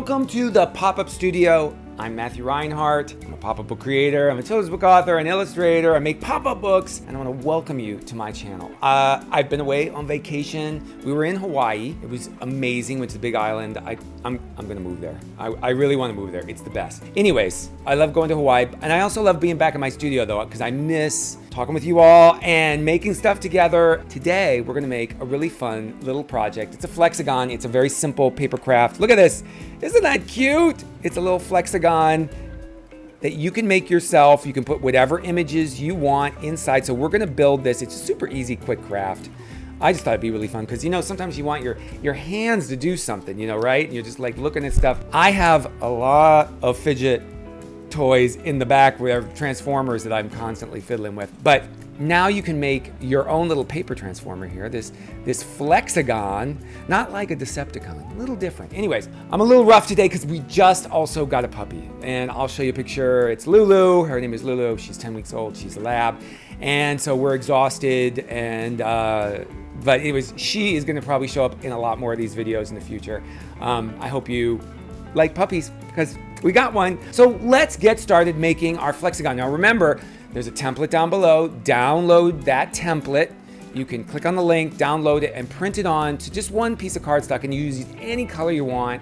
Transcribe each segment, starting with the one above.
Welcome to the Pop-Up Studio. I'm Matthew Reinhardt. I'm a pop-up book creator. I'm a children's book author, an illustrator. I make pop-up books, and I want to welcome you to my channel. I've been away on vacation. We were in Hawaii. It was amazing. Went to the Big Island. I'm gonna move there. I really want to move there. It's the best. Anyways, I love going to Hawaii, and I also love being back in my studio though, because I miss talking with you all and making stuff together. Today, we're gonna make a really fun little project. It's a Flexigon. It's a very simple paper craft. Look at this. Isn't that cute? It's a little Flexigon that you can make yourself. You can put whatever images you want inside. So we're gonna build this. It's a super easy, quick craft. I just thought it'd be really fun because, you know, sometimes you want your hands to do something, you know, right? And you're just like looking at stuff. I have a lot of fidget toys in the back with Transformers that I'm constantly fiddling with. But now you can make your own little paper transformer here. This Flexigon, not like a Decepticon, a little different. Anyways, I'm a little rough today because we just also got a puppy. And I'll show you a picture. It's Lulu. Her name is Lulu. She's 10 weeks old. She's a lab. And so we're exhausted. And but anyways, she is going to probably show up in a lot more of these videos in the future. I hope you like puppies because we got one. So let's get started making our Flexigon. Now remember, there's a template down below. Download that template. You can click on the link, download it, and print it on to just one piece of cardstock and use any color you want.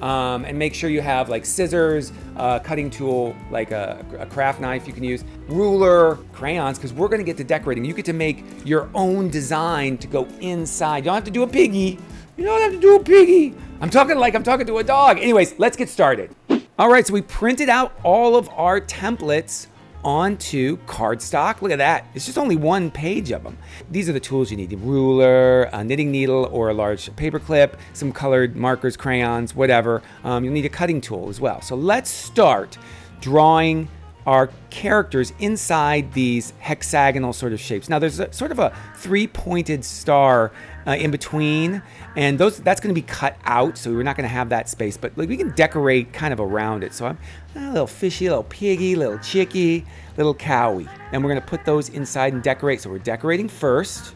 And make sure you have like scissors, cutting tool, like a craft knife you can use, ruler, crayons, because we're gonna get to decorating. You get to make your own design to go inside. You don't have to do a piggy. You don't have to do a piggy. I'm talking like I'm talking to a dog. Anyways, let's get started. All right, so we printed out all of our templates onto cardstock. Look at that. It's just only one page of them. These are the tools you need: a ruler, a knitting needle, or a large paper clip, some colored markers, crayons, whatever. You'll need a cutting tool as well. So let's start drawing our characters inside these hexagonal sort of shapes. Now there's sort of a three-pointed star in between, and that's going to be cut out, so we're not going to have that space, but like, we can decorate kind of around it. So I'm a little fishy, a little piggy, little chickie, little cowie, and we're going to put those inside and decorate. So we're decorating first.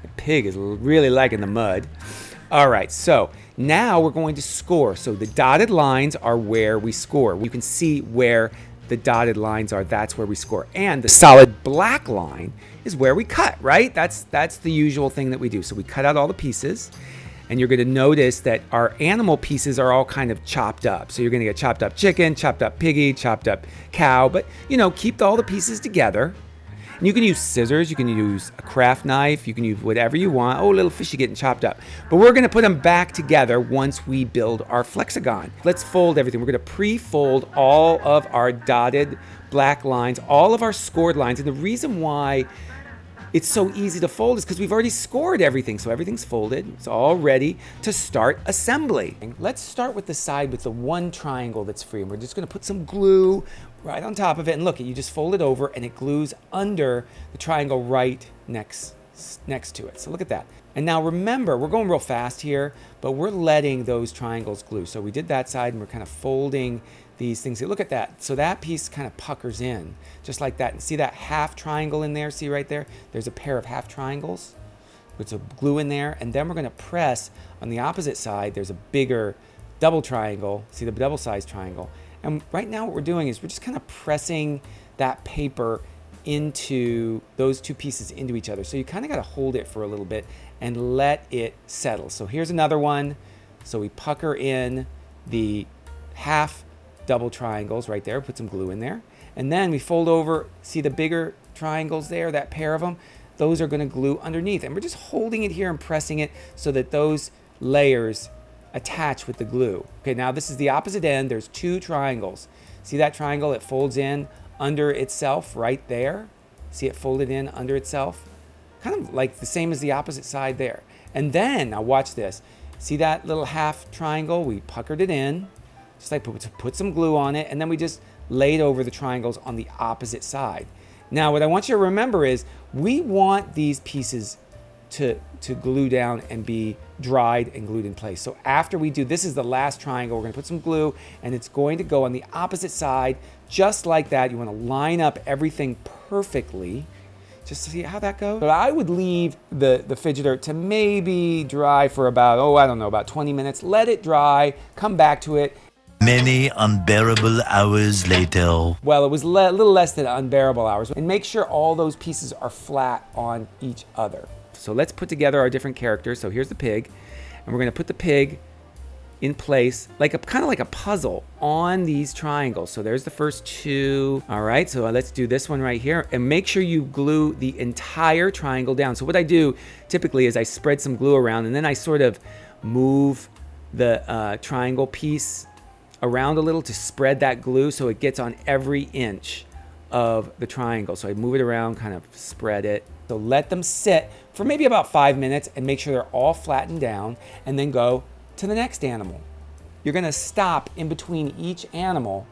The pig is really liking the mud. All right, so now we're going to score. So the dotted lines are where we score. You can see where the dotted lines are. That's where we score. And the solid black line is where we cut, right? That's the usual thing that we do. So we cut out all the pieces, and you're going to notice that our animal pieces are all kind of chopped up. So you're going to get chopped up chicken, chopped up piggy, chopped up cow, but you know, keep all the pieces together. And you can use scissors, you can use a craft knife, you can use whatever you want. Oh, little fishy getting chopped up. But we're gonna put them back together once we build our Flexigon. Let's fold everything. We're gonna pre-fold all of our dotted black lines, all of our scored lines. And the reason why it's so easy to fold is because we've already scored everything. So everything's folded, it's all ready to start assembly. Let's start with the side with the one triangle that's free. And we're just gonna put some glue right on top of it. And look, you just fold it over and it glues under the triangle right next to it. So look at that. And now remember, we're going real fast here, but we're letting those triangles glue. So we did that side and we're kind of folding these things. Look at that. So that piece kind of puckers in just like that. And see that half triangle in there? See right there? There's a pair of half triangles with some glue in there. And then we're going to press on the opposite side. There's a bigger double triangle. See the double-sized triangle? And right now what we're doing is we're just kind of pressing that paper into those two pieces into each other. So you kind of got to hold it for a little bit and let it settle. So here's another one. So we pucker in the half double triangles right there, put some glue in there. And then we fold over, see the bigger triangles there, that pair of them? Those are going to glue underneath. And we're just holding it here and pressing it so that those layers attach with the glue. Okay, now this is the opposite end. There's two triangles. See that triangle? It folds in under itself right there. See it folded in under itself? Kind of like the same as the opposite side there. And then, now watch this. See that little half triangle? We puckered it in, just like put some glue on it, and then we just laid over the triangles on the opposite side. Now, what I want you to remember is we want these pieces to glue down and be dried and glued in place. So after we do, this is the last triangle, we're gonna put some glue and it's going to go on the opposite side, just like that. You wanna line up everything perfectly just to see how that goes. But I would leave the fidgeter to maybe dry for about, oh, I don't know, about 20 minutes. Let it dry, come back to it. Many unbearable hours later. Well, it was a little less than unbearable hours. And make sure all those pieces are flat on each other. So let's put together our different characters. So here's the pig, and we're gonna put the pig in place, like kind of like a puzzle on these triangles. So there's the first two. All right, so let's do this one right here, and make sure you glue the entire triangle down. So what I do typically is I spread some glue around, and then I sort of move the triangle piece around a little to spread that glue so it gets on every inch of the triangle. So I move it around, kind of spread it. So let them sit for maybe about 5 minutes and make sure they're all flattened down, and then go to the next animal. You're gonna stop in between each animal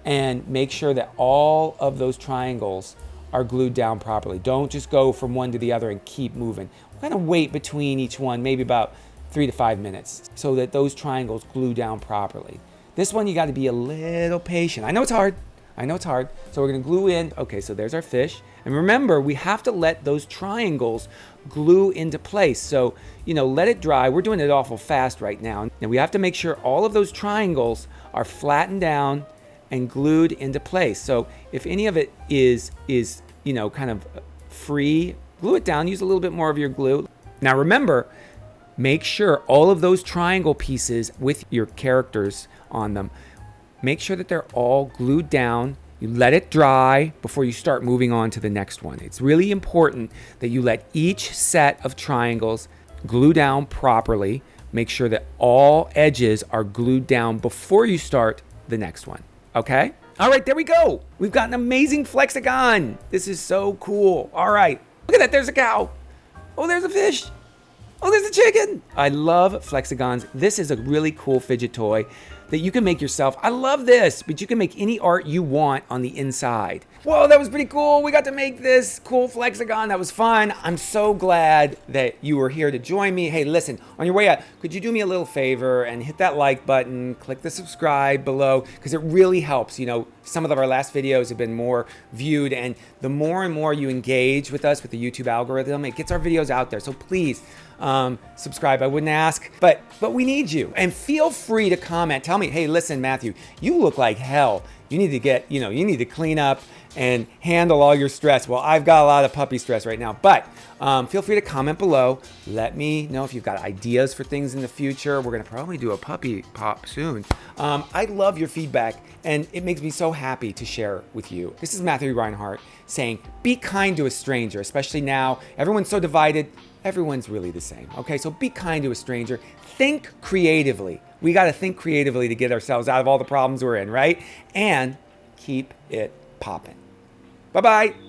and make sure that all of those triangles are glued down properly. Don't just go from one to the other and keep moving. We're gonna wait between each one, maybe about 3 to 5 minutes, so that those triangles glue down properly. This one, you gotta be a little patient. I know it's hard. I know it's hard. So we're gonna glue in. Okay, so there's our fish. And remember, we have to let those triangles glue into place. So, let it dry. We're doing it awful fast right now. And we have to make sure all of those triangles are flattened down and glued into place. So if any of it is kind of free, glue it down. Use a little bit more of your glue. Now remember, make sure all of those triangle pieces with your characters on them, make sure that they're all glued down. You let it dry before you start moving on to the next one. It's really important that you let each set of triangles glue down properly. Make sure that all edges are glued down before you start the next one, okay? All right, there we go. We've got an amazing Flexigon. This is so cool. All right, look at that, there's a cow. Oh, there's a fish. Oh, there's a chicken. I love Flexigons. This is a really cool fidget toy that you can make yourself. I love this, but you can make any art you want on the inside. Whoa, that was pretty cool. We got to make this cool Flexigon. That was fun. I'm so glad that you were here to join me. Hey, listen, on your way out, could you do me a little favor and hit that like button, click the subscribe below, because it really helps. Some of our last videos have been more viewed, and the more and more you engage with us with the YouTube algorithm, it gets our videos out there. So please, subscribe. I wouldn't ask, but we need you. And feel free to comment. Tell me, hey, listen, Matthew, you look like hell. You need to get, you need to clean up and handle all your stress. Well, I've got a lot of puppy stress right now, but feel free to comment below. Let me know if you've got ideas for things in the future. We're gonna probably do a puppy pop soon. I love your feedback, and it makes me so happy to share with you. This is Matthew Reinhardt saying, be kind to a stranger, especially now. Everyone's so divided. Everyone's really the same, okay? So be kind to a stranger. Think creatively. We gotta think creatively to get ourselves out of all the problems we're in, right? And keep it popping. Bye-bye.